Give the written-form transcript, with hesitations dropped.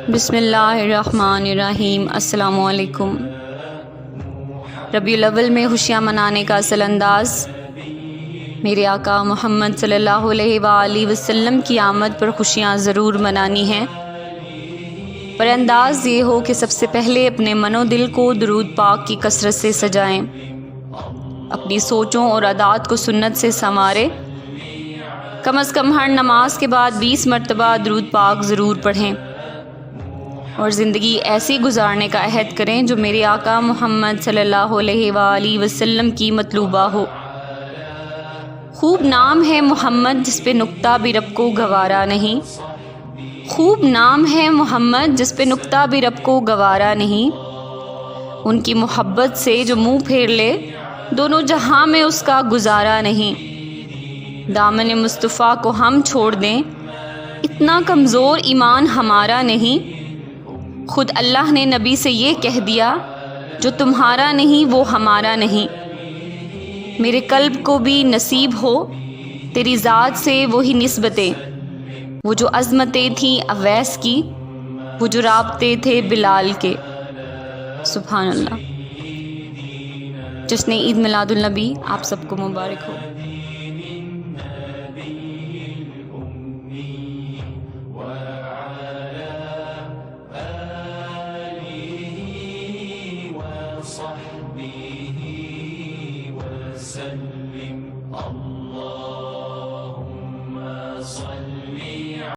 بسم اللہ الرحمن الرحیم۔ السلام علیکم۔ ربیع الاول میں خوشیاں منانے کا اصل انداز میرے آقا محمد صلی اللہ علیہ وآلہ وسلم کی آمد پر خوشیاں ضرور منانی ہیں، پر انداز یہ ہو کہ سب سے پہلے اپنے من و دل کو درود پاک کی کثرت سے سجائیں، اپنی سوچوں اور عادات کو سنت سے سنواریں، کم از کم ہر نماز کے بعد 20 مرتبہ درود پاک ضرور پڑھیں، اور زندگی ایسی گزارنے کا عہد کریں جو میرے آقا محمد صلی اللہ علیہ وآلہ وسلم کی مطلوبہ ہو۔ خوب نام ہے محمد جس پہ نقطہ بھی رب کو گوارا نہیں، خوب نام ہے محمد جس پہ نقطہ بھی رب کو گوارا نہیں، ان کی محبت سے جو منہ پھیر لے دونوں جہاں میں اس کا گزارا نہیں۔ دامن مصطفیٰ کو ہم چھوڑ دیں، اتنا کمزور ایمان ہمارا نہیں، خود اللہ نے نبی سے یہ کہہ دیا جو تمہارا نہیں وہ ہمارا نہیں۔ میرے قلب کو بھی نصیب ہو تیری ذات سے وہی نسبتیں، وہ جو عظمتیں تھیں اویس کی، وہ جو رابطے تھے بلال کے۔ سبحان اللہ۔ جشن عید میلاد النبی آپ سب کو مبارک ہو۔